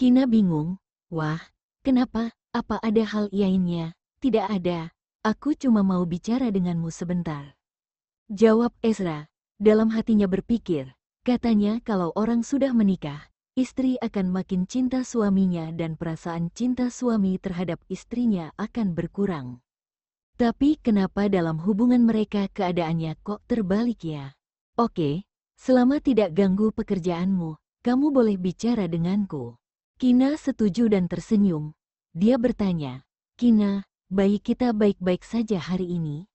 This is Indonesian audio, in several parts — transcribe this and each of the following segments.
Kina bingung. Wah, kenapa? Apa ada hal lainnya? Tidak ada. Aku cuma mau bicara denganmu sebentar. Jawab Ezra. Dalam hatinya berpikir, katanya kalau orang sudah menikah, istri akan makin cinta suaminya dan perasaan cinta suami terhadap istrinya akan berkurang. Tapi kenapa dalam hubungan mereka keadaannya kok terbalik ya? Oke, selama tidak ganggu pekerjaanmu, kamu boleh bicara denganku. Kina setuju dan tersenyum. Dia bertanya, Kina, bayi kita baik-baik saja hari ini?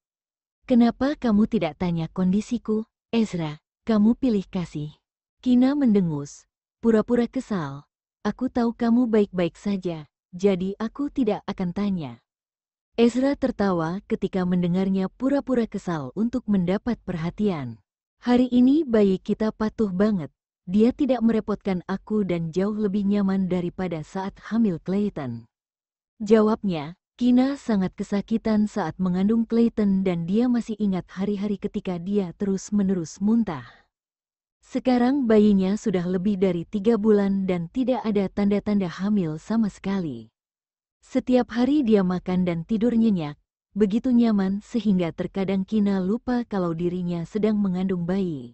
Kenapa kamu tidak tanya kondisiku? Ezra, kamu pilih kasih. Kina mendengus, pura-pura kesal. Aku tahu kamu baik-baik saja, jadi aku tidak akan tanya. Ezra tertawa ketika mendengarnya pura-pura kesal untuk mendapat perhatian. Hari ini bayi kita patuh banget. Dia tidak merepotkan aku dan jauh lebih nyaman daripada saat hamil Clayton. Jawabnya, Kina sangat kesakitan saat mengandung Clayton dan dia masih ingat hari-hari ketika dia terus-menerus muntah. Sekarang bayinya sudah lebih dari 3 bulan dan tidak ada tanda-tanda hamil sama sekali. Setiap hari dia makan dan tidur nyenyak, begitu nyaman sehingga terkadang Kina lupa kalau dirinya sedang mengandung bayi.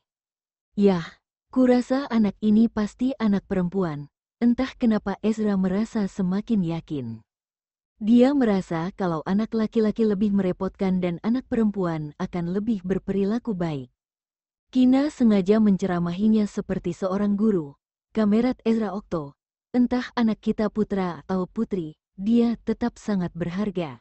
Yah, kurasa anak ini pasti anak perempuan. Entah kenapa Ezra merasa semakin yakin. Dia merasa kalau anak laki-laki lebih merepotkan dan anak perempuan akan lebih berperilaku baik. Kina sengaja menceramahinya seperti seorang guru. Kamerat Ezra Okto, entah anak kita putra atau putri, dia tetap sangat berharga.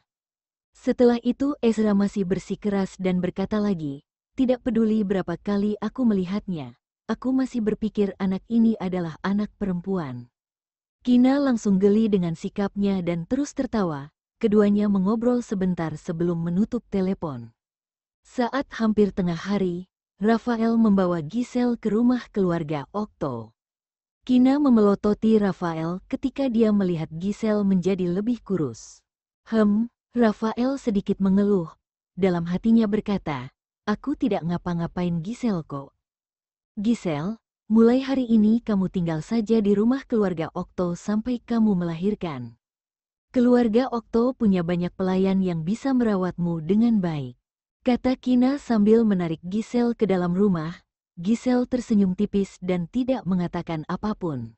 Setelah itu Ezra masih bersikeras dan berkata lagi, tidak peduli berapa kali aku melihatnya, aku masih berpikir anak ini adalah anak perempuan. Kina langsung geli dengan sikapnya dan terus tertawa. Keduanya mengobrol sebentar sebelum menutup telepon. Saat hampir tengah hari, Rafael membawa Giselle ke rumah keluarga Okto. Kina memelototi Rafael ketika dia melihat Giselle menjadi lebih kurus. Rafael sedikit mengeluh. Dalam hatinya berkata, aku tidak ngapa-ngapain Giselle kok. Giselle, mulai hari ini kamu tinggal saja di rumah keluarga Okto sampai kamu melahirkan. Keluarga Okto punya banyak pelayan yang bisa merawatmu dengan baik. Kata Kina sambil menarik Giselle ke dalam rumah. Giselle tersenyum tipis dan tidak mengatakan apapun.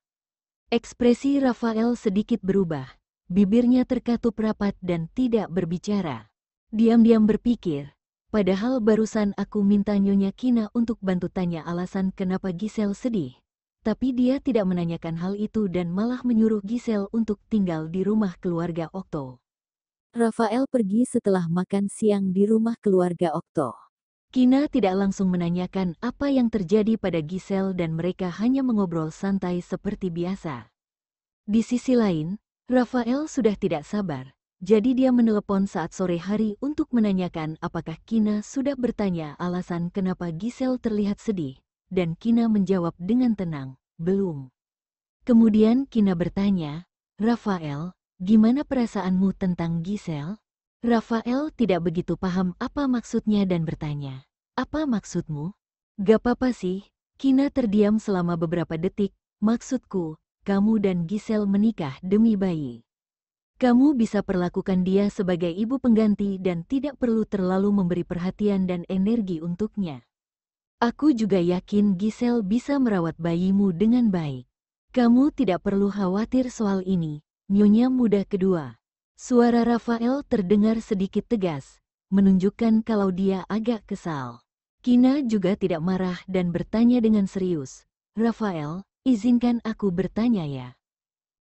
Ekspresi Rafael sedikit berubah. Bibirnya terkatup rapat dan tidak berbicara. Diam-diam berpikir, padahal barusan aku minta Nyonya Kina untuk bantu tanya alasan kenapa Giselle sedih. Tapi dia tidak menanyakan hal itu dan malah menyuruh Giselle untuk tinggal di rumah keluarga Okto. Rafael pergi setelah makan siang di rumah keluarga Okto. Kina tidak langsung menanyakan apa yang terjadi pada Giselle dan mereka hanya mengobrol santai seperti biasa. Di sisi lain, Rafael sudah tidak sabar. Jadi dia menelepon saat sore hari untuk menanyakan apakah Kina sudah bertanya alasan kenapa Giselle terlihat sedih. Dan Kina menjawab dengan tenang, belum. Kemudian Kina bertanya, Rafael, gimana perasaanmu tentang Giselle? Rafael tidak begitu paham apa maksudnya dan bertanya, apa maksudmu? Gak apa-apa sih, Kina terdiam selama beberapa detik, maksudku, kamu dan Giselle menikah demi bayi. Kamu bisa perlakukan dia sebagai ibu pengganti dan tidak perlu terlalu memberi perhatian dan energi untuknya. Aku juga yakin Giselle bisa merawat bayimu dengan baik. Kamu tidak perlu khawatir soal ini, Nyonya muda kedua. Suara Rafael terdengar sedikit tegas, menunjukkan kalau dia agak kesal. Kina juga tidak marah dan bertanya dengan serius. Rafael, izinkan aku bertanya ya.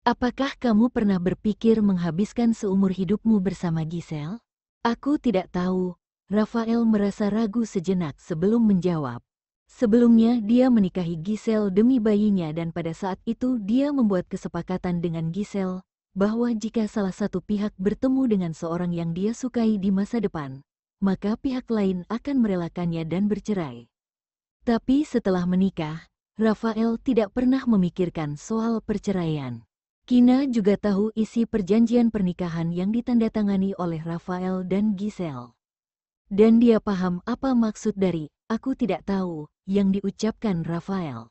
Apakah kamu pernah berpikir menghabiskan seumur hidupmu bersama Giselle? Aku tidak tahu. Rafael merasa ragu sejenak sebelum menjawab. Sebelumnya dia menikahi Giselle demi bayinya dan pada saat itu dia membuat kesepakatan dengan Giselle bahwa jika salah satu pihak bertemu dengan seorang yang dia sukai di masa depan, maka pihak lain akan merelakannya dan bercerai. Tapi setelah menikah, Rafael tidak pernah memikirkan soal perceraian. Kina juga tahu isi perjanjian pernikahan yang ditandatangani oleh Rafael dan Giselle. Dan dia paham apa maksud dari "aku tidak tahu" yang diucapkan Rafael.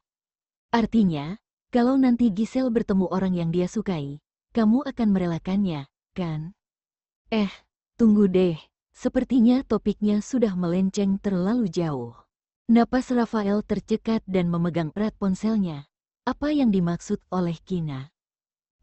Artinya, Kalau nanti Giselle bertemu orang yang dia sukai, kamu akan merelakannya, kan? Tunggu deh. Sepertinya topiknya sudah melenceng terlalu jauh. Napas Rafael tercekat dan memegang erat ponselnya. Apa yang dimaksud oleh Kina?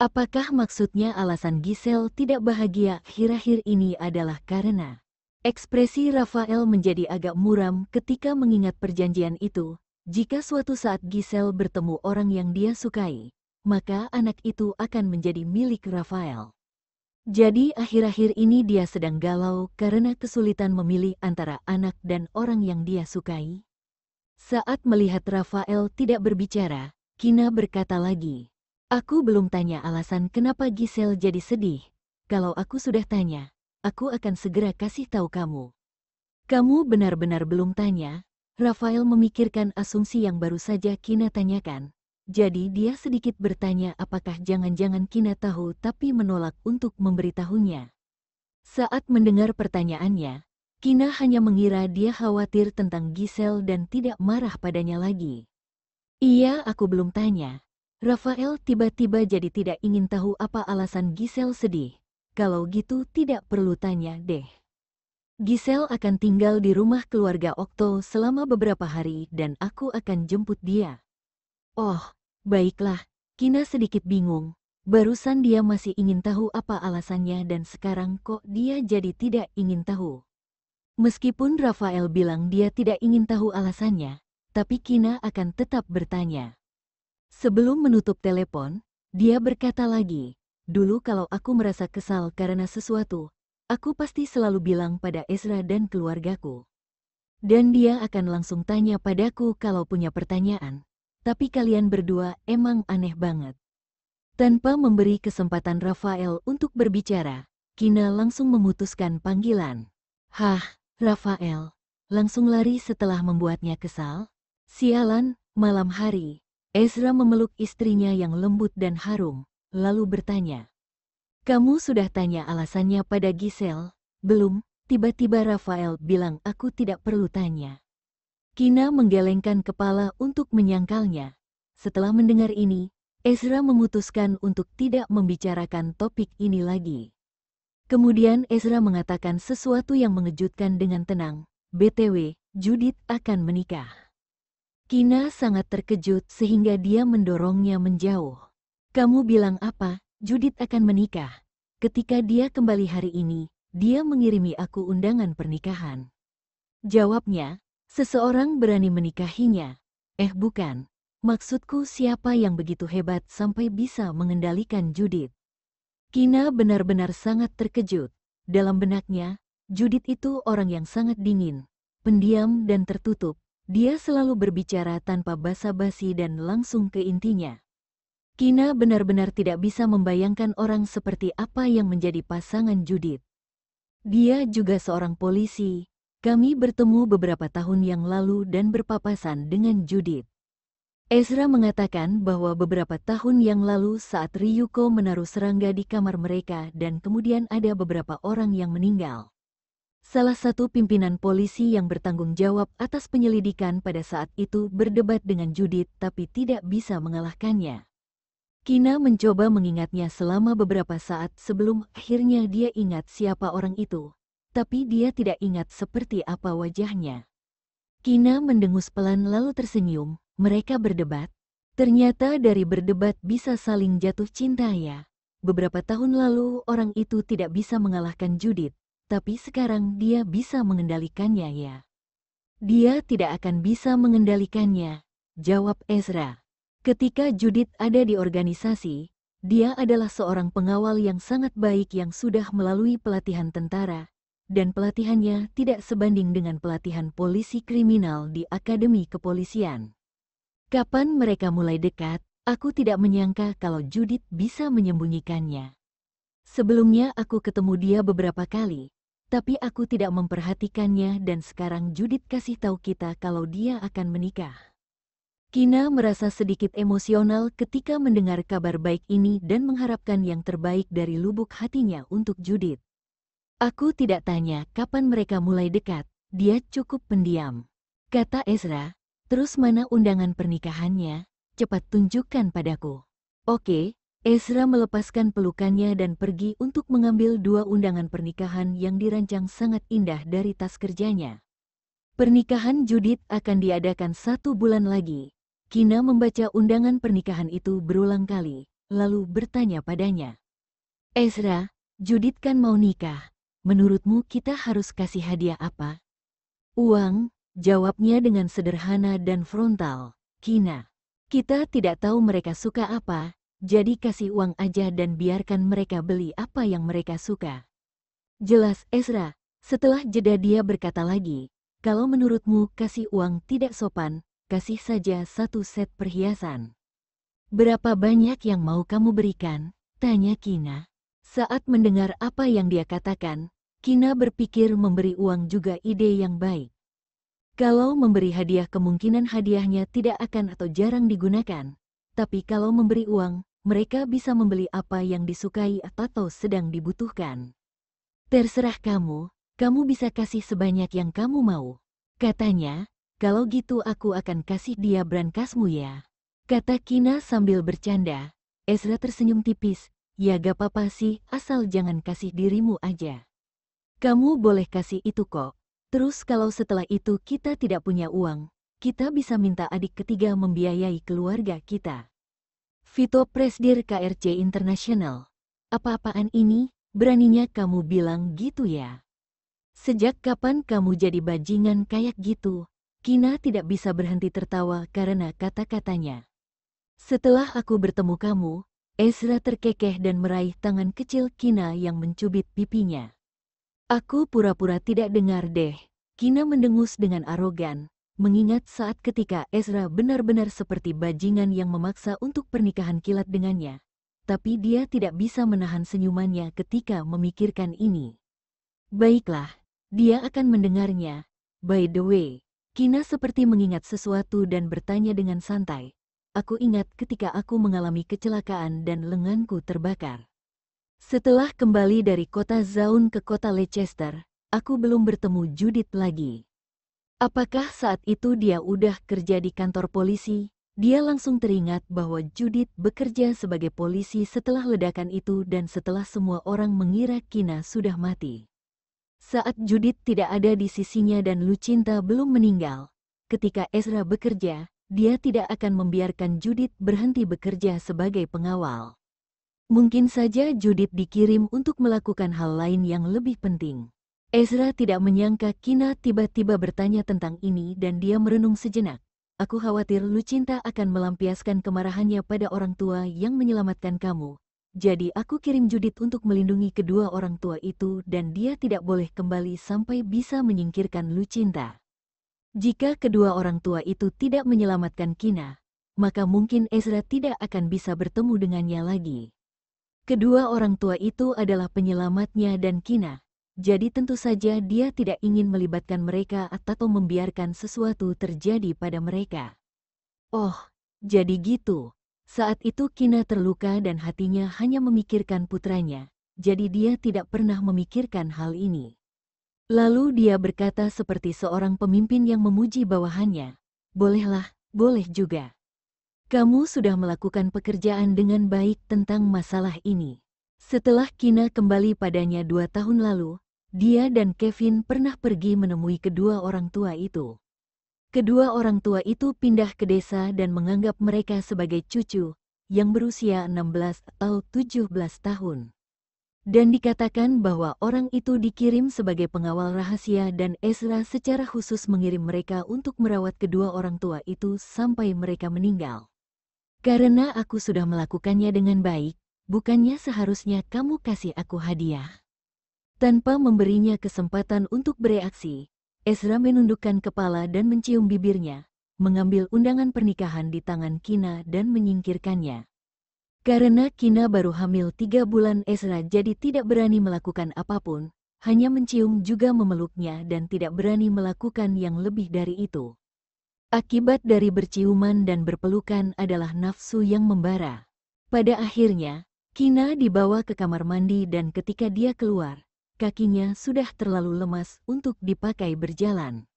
Apakah maksudnya alasan Giselle tidak bahagia akhir-akhir ini adalah karena... Ekspresi Rafael menjadi agak muram ketika mengingat perjanjian itu. Jika suatu saat Giselle bertemu orang yang dia sukai, maka anak itu akan menjadi milik Rafael. Jadi akhir-akhir ini dia sedang galau karena kesulitan memilih antara anak dan orang yang dia sukai. Saat melihat Rafael tidak berbicara, Kina berkata lagi, "Aku belum tanya alasan kenapa Giselle jadi sedih. Kalau aku sudah tanya, aku akan segera kasih tahu kamu." "Kamu benar-benar belum tanya?" Rafael memikirkan asumsi yang baru saja Kina tanyakan. Jadi dia sedikit bertanya apakah jangan-jangan Kina tahu tapi menolak untuk memberitahunya. Saat mendengar pertanyaannya, Kina hanya mengira dia khawatir tentang Giselle dan tidak marah padanya lagi. "Iya, aku belum tanya." Rafael tiba-tiba jadi tidak ingin tahu apa alasan Giselle sedih. "Kalau gitu tidak perlu tanya deh. Giselle akan tinggal di rumah keluarga Okto selama beberapa hari dan aku akan jemput dia." "Oh, baiklah." Kina sedikit bingung. Barusan dia masih ingin tahu apa alasannya dan sekarang kok dia jadi tidak ingin tahu. Meskipun Rafael bilang dia tidak ingin tahu alasannya, tapi Kina akan tetap bertanya. Sebelum menutup telepon, dia berkata lagi, "Dulu kalau aku merasa kesal karena sesuatu, aku pasti selalu bilang pada Ezra dan keluargaku. Dan dia akan langsung tanya padaku kalau punya pertanyaan. Tapi kalian berdua emang aneh banget." Tanpa memberi kesempatan Rafael untuk berbicara, Kina langsung memutuskan panggilan. "Hah, Rafael?" Langsung lari setelah membuatnya kesal. "Sialan." Malam hari, Ezra memeluk istrinya yang lembut dan harum, lalu bertanya, "Kamu sudah tanya alasannya pada Giselle?" "Belum." Tiba-tiba Rafael bilang, "Aku tidak perlu tanya." Kina menggelengkan kepala untuk menyangkalnya. Setelah mendengar ini, Ezra memutuskan untuk tidak membicarakan topik ini lagi. Kemudian Ezra mengatakan sesuatu yang mengejutkan dengan tenang, "BTW, Judith akan menikah." Kina sangat terkejut sehingga dia mendorongnya menjauh. "Kamu bilang apa? Judith akan menikah?" "Ketika dia kembali hari ini, dia mengirimi aku undangan pernikahan." Jawabnya, "Seseorang berani menikahinya." Bukan. Maksudku siapa yang begitu hebat sampai bisa mengendalikan Judith?" Kina benar-benar sangat terkejut. Dalam benaknya, Judith itu orang yang sangat dingin, pendiam dan tertutup. Dia selalu berbicara tanpa basa-basi dan langsung ke intinya. Kina benar-benar tidak bisa membayangkan orang seperti apa yang menjadi pasangan Judith. Dia juga seorang polisi. Kami bertemu beberapa tahun yang lalu dan berpapasan dengan Judith. Ezra mengatakan bahwa beberapa tahun yang lalu saat Ryuko menaruh serangga di kamar mereka dan kemudian ada beberapa orang yang meninggal. Salah satu pimpinan polisi yang bertanggung jawab atas penyelidikan pada saat itu berdebat dengan Judith tapi tidak bisa mengalahkannya. Kina mencoba mengingatnya selama beberapa saat sebelum akhirnya dia ingat siapa orang itu. Tapi dia tidak ingat seperti apa wajahnya. Kina mendengus pelan lalu tersenyum. Mereka berdebat. Ternyata dari berdebat bisa saling jatuh cinta ya. Beberapa tahun lalu orang itu tidak bisa mengalahkan Judith. Tapi sekarang dia bisa mengendalikannya ya. "Dia tidak akan bisa mengendalikannya," jawab Ezra. "Ketika Judith ada di organisasi, dia adalah seorang pengawal yang sangat baik yang sudah melalui pelatihan tentara, dan pelatihannya tidak sebanding dengan pelatihan polisi kriminal di Akademi Kepolisian. Kapan mereka mulai dekat, aku tidak menyangka kalau Judith bisa menyembunyikannya. Sebelumnya aku ketemu dia beberapa kali, tapi aku tidak memperhatikannya dan sekarang Judith kasih tahu kita kalau dia akan menikah." Kina merasa sedikit emosional ketika mendengar kabar baik ini dan mengharapkan yang terbaik dari lubuk hatinya untuk Judith. "Aku tidak tanya kapan mereka mulai dekat, dia cukup pendiam," kata Ezra. "Terus mana undangan pernikahannya?" cepat tunjukkan padaku. Oke, Ezra melepaskan pelukannya dan pergi untuk mengambil 2 undangan pernikahan yang dirancang sangat indah dari tas kerjanya. Pernikahan Judith akan diadakan 1 bulan lagi. Kina membaca undangan pernikahan itu berulang kali, lalu bertanya padanya. Ezra, Judith kan mau nikah. Menurutmu kita harus kasih hadiah apa? Uang, jawabnya dengan sederhana dan frontal. Kina, kita tidak tahu mereka suka apa, jadi kasih uang aja dan biarkan mereka beli apa yang mereka suka. Jelas Ezra. Setelah jeda dia berkata lagi, kalau menurutmu kasih uang tidak sopan, kasih saja 1 set perhiasan. Berapa banyak yang mau kamu berikan? Tanya Kina. Saat mendengar apa yang dia katakan, Kina berpikir memberi uang juga ide yang baik. Kalau memberi hadiah kemungkinan hadiahnya tidak akan atau jarang digunakan. Tapi kalau memberi uang, mereka bisa membeli apa yang disukai atau sedang dibutuhkan. Terserah kamu. Kamu bisa kasih sebanyak yang kamu mau. Katanya, kalau gitu aku akan kasih dia brankasmu ya. Kata Kina sambil bercanda. Ezra tersenyum tipis. Ya gak apa-apa sih, asal jangan kasih dirimu aja. Kamu boleh kasih itu kok. Terus kalau setelah itu kita tidak punya uang, kita bisa minta adik ketiga membiayai keluarga kita. Vito Presdir KRC International. Apa-apaan ini? Beraninya kamu bilang gitu ya? Sejak kapan kamu jadi bajingan kayak gitu? Kina tidak bisa berhenti tertawa karena kata-katanya. Setelah aku bertemu kamu, Ezra terkekeh dan meraih tangan kecil Kina yang mencubit pipinya. Aku pura-pura tidak dengar deh. Kina mendengus dengan arogan, mengingat saat ketika Ezra benar-benar seperti bajingan yang memaksa untuk pernikahan kilat dengannya. Tapi dia tidak bisa menahan senyumannya ketika memikirkan ini. Baiklah. Dia akan mendengarnya. By the way, Kina seperti mengingat sesuatu dan bertanya dengan santai. Aku ingat ketika aku mengalami kecelakaan dan lenganku terbakar. Setelah kembali dari kota Zaun ke kota Leicester, aku belum bertemu Judith lagi. Apakah saat itu dia udah kerja di kantor polisi? Dia langsung teringat bahwa Judith bekerja sebagai polisi setelah ledakan itu dan setelah semua orang mengira Kina sudah mati. Saat Judith tidak ada di sisinya dan Lucinta belum meninggal, ketika Ezra bekerja, dia tidak akan membiarkan Judith berhenti bekerja sebagai pengawal. Mungkin saja Judith dikirim untuk melakukan hal lain yang lebih penting. Ezra tidak menyangka Kina tiba-tiba bertanya tentang ini dan dia merenung sejenak. Aku khawatir Lucinta akan melampiaskan kemarahannya pada orang tua yang menyelamatkan kamu. Jadi aku kirim Judith untuk melindungi kedua orang tua itu dan dia tidak boleh kembali sampai bisa menyingkirkan Lucinta. Jika kedua orang tua itu tidak menyelamatkan Kina, maka mungkin Ezra tidak akan bisa bertemu dengannya lagi. Kedua orang tua itu adalah penyelamatnya dan Kina, jadi tentu saja dia tidak ingin melibatkan mereka atau membiarkan sesuatu terjadi pada mereka. Oh, jadi gitu. Saat itu Kina terluka dan hatinya hanya memikirkan putranya, jadi dia tidak pernah memikirkan hal ini. Lalu dia berkata seperti seorang pemimpin yang memuji bawahannya, bolehlah, boleh juga. Kamu sudah melakukan pekerjaan dengan baik tentang masalah ini. Setelah Kina kembali padanya 2 tahun lalu, dia dan Kevin pernah pergi menemui kedua orang tua itu. Kedua orang tua itu pindah ke desa dan menganggap mereka sebagai cucu, yang berusia 16 atau 17 tahun. Dan dikatakan bahwa orang itu dikirim sebagai pengawal rahasia dan Ezra secara khusus mengirim mereka untuk merawat kedua orang tua itu sampai mereka meninggal. Karena aku sudah melakukannya dengan baik, bukannya seharusnya kamu kasih aku hadiah? Tanpa memberinya kesempatan untuk bereaksi, Ezra menundukkan kepala dan mencium bibirnya, mengambil undangan pernikahan di tangan Kina dan menyingkirkannya. Karena Kina baru hamil 3 bulan, Ezra jadi tidak berani melakukan apapun, hanya mencium juga memeluknya dan tidak berani melakukan yang lebih dari itu. Akibat dari berciuman dan berpelukan adalah nafsu yang membara. Pada akhirnya, Kina dibawa ke kamar mandi dan ketika dia keluar, kakinya sudah terlalu lemas untuk dipakai berjalan.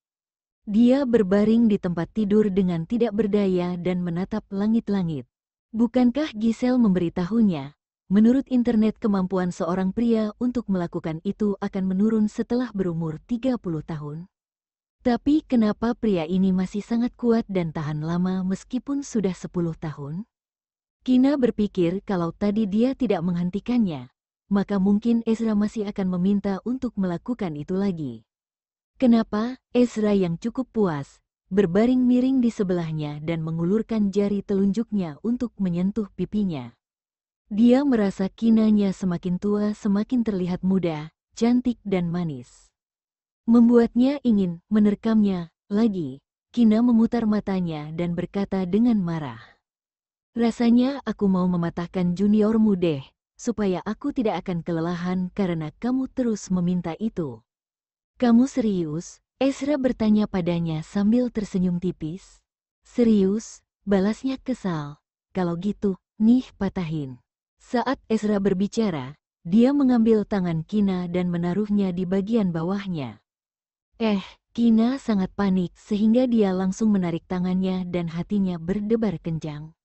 Dia berbaring di tempat tidur dengan tidak berdaya dan menatap langit-langit. Bukankah Giselle memberitahunya, menurut internet kemampuan seorang pria untuk melakukan itu akan menurun setelah berumur 30 tahun? Tapi kenapa pria ini masih sangat kuat dan tahan lama meskipun sudah 10 tahun? Kina berpikir kalau tadi dia tidak menghentikannya, maka mungkin Ezra masih akan meminta untuk melakukan itu lagi. Kenapa? Ezra yang cukup puas, berbaring miring di sebelahnya dan mengulurkan jari telunjuknya untuk menyentuh pipinya. Dia merasa Kinanya semakin tua semakin terlihat muda, cantik dan manis. Membuatnya ingin menerkamnya lagi. Kina memutar matanya dan berkata dengan marah. Rasanya aku mau mematahkan juniormu deh, supaya aku tidak akan kelelahan karena kamu terus meminta itu. Kamu serius? Ezra bertanya padanya sambil tersenyum tipis. Serius? Balasnya kesal. Kalau gitu, nih patahin. Saat Ezra berbicara, dia mengambil tangan Kina dan menaruhnya di bagian bawahnya. Kina sangat panik sehingga dia langsung menarik tangannya dan hatinya berdebar kencang.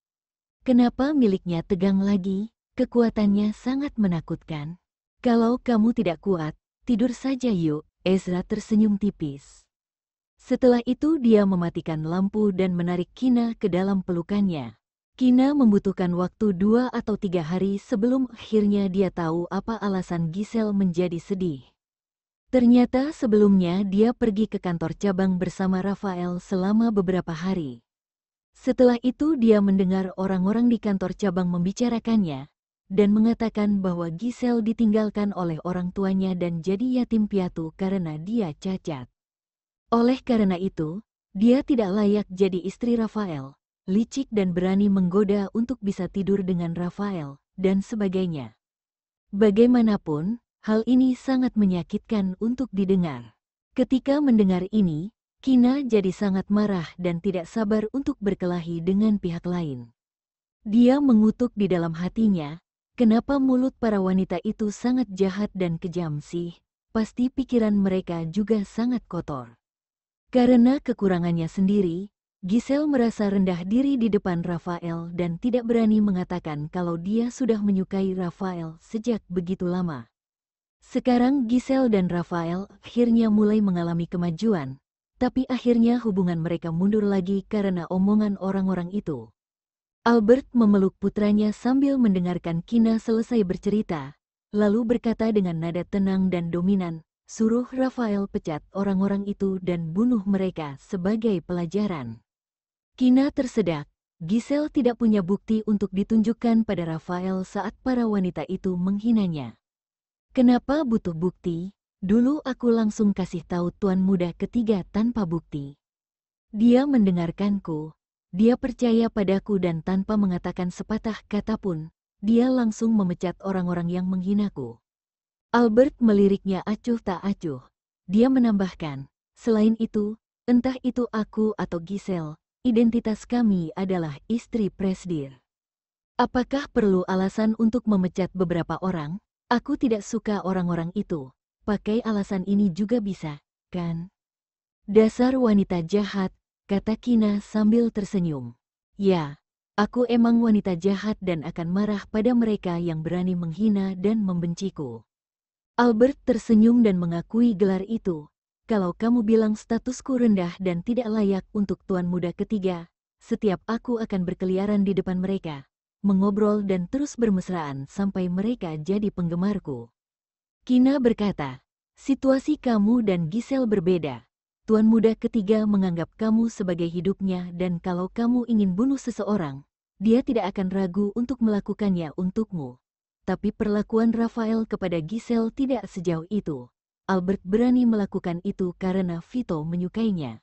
Kenapa miliknya tegang lagi? Kekuatannya sangat menakutkan. Kalau kamu tidak kuat, tidur saja yuk, Ezra tersenyum tipis. Setelah itu dia mematikan lampu dan menarik Kina ke dalam pelukannya. Kina membutuhkan waktu 2 atau 3 hari sebelum akhirnya dia tahu apa alasan Giselle menjadi sedih. Ternyata sebelumnya dia pergi ke kantor cabang bersama Rafael selama beberapa hari. Setelah itu dia mendengar orang-orang di kantor cabang membicarakannya, dan mengatakan bahwa Giselle ditinggalkan oleh orang tuanya dan jadi yatim piatu karena dia cacat. Oleh karena itu, dia tidak layak jadi istri Rafael, licik dan berani menggoda untuk bisa tidur dengan Rafael, dan sebagainya. Bagaimanapun, hal ini sangat menyakitkan untuk didengar. Ketika mendengar ini, Kina jadi sangat marah dan tidak sabar untuk berkelahi dengan pihak lain. Dia mengutuk di dalam hatinya, kenapa mulut para wanita itu sangat jahat dan kejam sih? Pasti pikiran mereka juga sangat kotor. Karena kekurangannya sendiri, Giselle merasa rendah diri di depan Rafael dan tidak berani mengatakan kalau dia sudah menyukai Rafael sejak begitu lama. Sekarang Giselle dan Rafael akhirnya mulai mengalami kemajuan, tapi akhirnya hubungan mereka mundur lagi karena omongan orang-orang itu. Albert memeluk putranya sambil mendengarkan Kina selesai bercerita, lalu berkata dengan nada tenang dan dominan, suruh Rafael pecat orang-orang itu dan bunuh mereka sebagai pelajaran. Kina tersedak, Giselle tidak punya bukti untuk ditunjukkan pada Rafael saat para wanita itu menghinanya. Kenapa butuh bukti? Dulu aku langsung kasih tahu tuan muda ketiga tanpa bukti. Dia mendengarkanku, dia percaya padaku dan tanpa mengatakan sepatah kata pun, dia langsung memecat orang-orang yang menghinaku. Albert meliriknya acuh tak acuh. Dia menambahkan, selain itu, entah itu aku atau Giselle, identitas kami adalah istri presdir. Apakah perlu alasan untuk memecat beberapa orang? Aku tidak suka orang-orang itu. Pakai alasan ini juga bisa, kan? Dasar wanita jahat, kata Kina sambil tersenyum. Ya, aku emang wanita jahat dan akan marah pada mereka yang berani menghina dan membenciku. Albert tersenyum dan mengakui gelar itu. Kalau kamu bilang statusku rendah dan tidak layak untuk tuan muda ketiga, setiap aku akan berkeliaran di depan mereka, mengobrol dan terus bermesraan sampai mereka jadi penggemarku. Kina berkata, situasi kamu dan Giselle berbeda. Tuan muda ketiga menganggap kamu sebagai hidupnya dan kalau kamu ingin bunuh seseorang, dia tidak akan ragu untuk melakukannya untukmu. Tapi perlakuan Rafael kepada Giselle tidak sejauh itu. Albert berani melakukan itu karena Vito menyukainya.